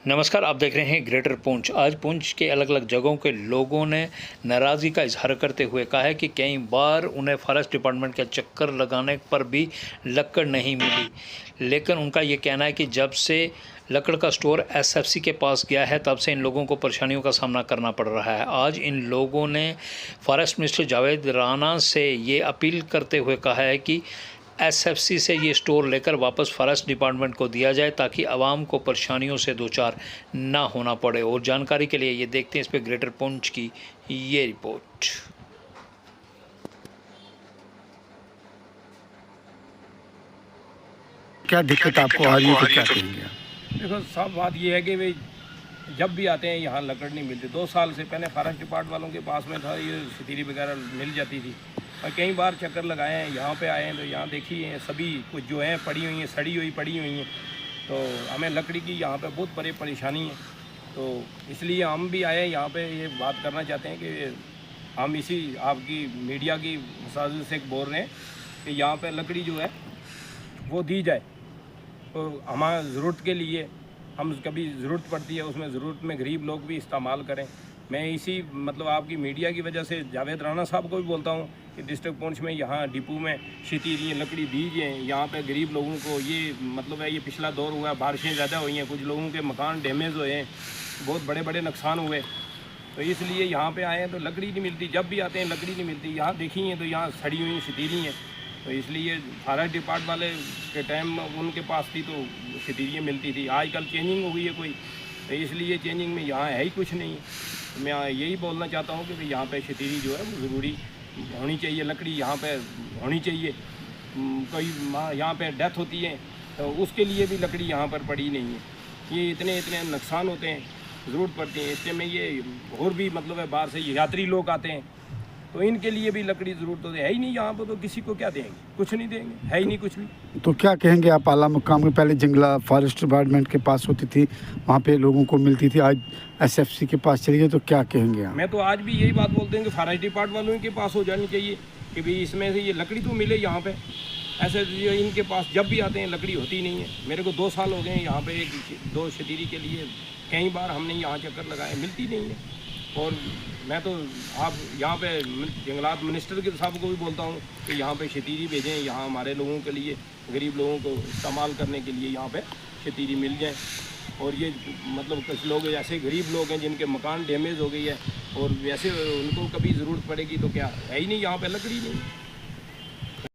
नमस्कार, आप देख रहे हैं ग्रेटर पुंछ। आज पुंछ के अलग अलग जगहों के लोगों ने नाराज़गी का इजहार करते हुए कहा है कि कई बार उन्हें फॉरेस्ट डिपार्टमेंट के चक्कर लगाने पर भी लकड़ नहीं मिली, लेकिन उनका ये कहना है कि जब से लकड़ का स्टोर एसएफसी के पास गया है तब से इन लोगों को परेशानियों का सामना करना पड़ रहा है। आज इन लोगों ने फॉरेस्ट मिनिस्टर जावेद राना से ये अपील करते हुए कहा है कि एसएफसी से ये स्टोर लेकर वापस फॉरेस्ट डिपार्टमेंट को दिया जाए ताकि आवाम को परेशानियों से दो चार ना होना पड़े। और जानकारी के लिए ये देखते हैं इस पर ग्रेटर पुंछ की ये रिपोर्ट। क्या दिक्कत आपको आ रही है, तो क्या कहेंगे? देखो, सब बात ये है कि भाई जब भी आते हैं यहाँ लकड़ नहीं मिलती। 2 साल से पहले फॉरेस्ट डिपार्टमेंट वालों के पास में था, ये सितीरी वगैरह मिल जाती थी और कई बार चक्कर लगाए हैं, यहाँ पे आए हैं तो यहाँ देखिए सभी कुछ जो है पड़ी हुई हैं, सड़ी हुई पड़ी हुई हैं। तो हमें लकड़ी की यहाँ पे बहुत बड़ी परेशानी है, तो इसलिए हम भी आए हैं यहाँ पे ये बात करना चाहते हैं कि हम इसी आपकी मीडिया की मसाजिद से बोल रहे हैं कि यहाँ पे लकड़ी जो है वो दी जाए। तो हमारा ज़रूरत के लिए हम कभी ज़रूरत पड़ती है, उसमें ज़रूरत में गरीब लोग भी इस्तेमाल करें। मैं इसी मतलब आपकी मीडिया की वजह से जावेद राना साहब को भी बोलता हूँ कि डिस्ट्रिक्ट पुंछ में यहाँ डिपो में सितीरी लकड़ी दीजिए। यहाँ पे गरीब लोगों को ये मतलब है, ये पिछला दौर हुआ है, बारिशें ज़्यादा हुई हैं, कुछ लोगों के मकान डैमेज हुए हैं, बहुत बड़े बड़े नुकसान हुए, तो इसलिए यहाँ पे आए हैं। तो लकड़ी नहीं मिलती, जब भी आते हैं लकड़ी नहीं मिलती। यहाँ देखी हैं तो यहाँ सड़ी हुई सितीरी हैं, तो इसलिए फॉरेस्ट डिपार्टमेंट वाले के टाइम उनके पास थी तो सितीरियाँ मिलती थी। आजकल चेंजिंग हो गई है कोई, तो इसलिए चेंजिंग में यहाँ है ही कुछ नहीं। तो मैं यही बोलना चाहता हूँ कि यहाँ पे सितीरी जो है वो ज़रूरी होनी चाहिए, लकड़ी यहाँ पे होनी चाहिए। कोई यहाँ पे डेथ होती है तो उसके लिए भी लकड़ी यहाँ पर पड़ी नहीं है। ये इतने इतने नुकसान होते हैं, ज़रूरत पड़ती है। इससे में ये और भी मतलब है बाहर से यात्री लोग आते हैं तो इनके लिए भी लकड़ी ज़रूरत होती है ही नहीं यहाँ पर, तो किसी को क्या देंगे? कुछ नहीं देंगे, है ही नहीं कुछ भी। तो क्या कहेंगे आप? आला मुकाम में पहले जंगला फॉरेस्ट डिपार्टमेंट के पास होती थी, वहाँ पे लोगों को मिलती थी, आज एसएफसी के पास चली गई, तो क्या कहेंगे आप? मैं तो आज भी यही बात बोलते हैं कि फॉरेस्ट डिपार्टमेंट वालों के पास हो जानी चाहिए कि भाई इसमें से ये लकड़ी तो मिले यहाँ पे। ऐसे इनके पास जब भी आते हैं लकड़ी होती नहीं है। मेरे को 2 साल हो गए हैं यहाँ पे 2 सितीरी के लिए, कई बार हमने यहाँ चक्कर लगाए, मिलती नहीं है। और मैं तो आप यहाँ पे जंगलात मिनिस्टर के साहब को भी बोलता हूँ कि यहाँ पे सितीरी भेजें, यहाँ हमारे लोगों के लिए, गरीब लोगों को इस्तेमाल करने के लिए यहाँ पे सितीरी मिल जाए। और ये मतलब कुछ लोग ऐसे गरीब लोग हैं जिनके मकान डैमेज हो गई है और वैसे उनको कभी ज़रूरत पड़ेगी तो क्या है ही नहीं, यहाँ पे लकड़ी नहीं।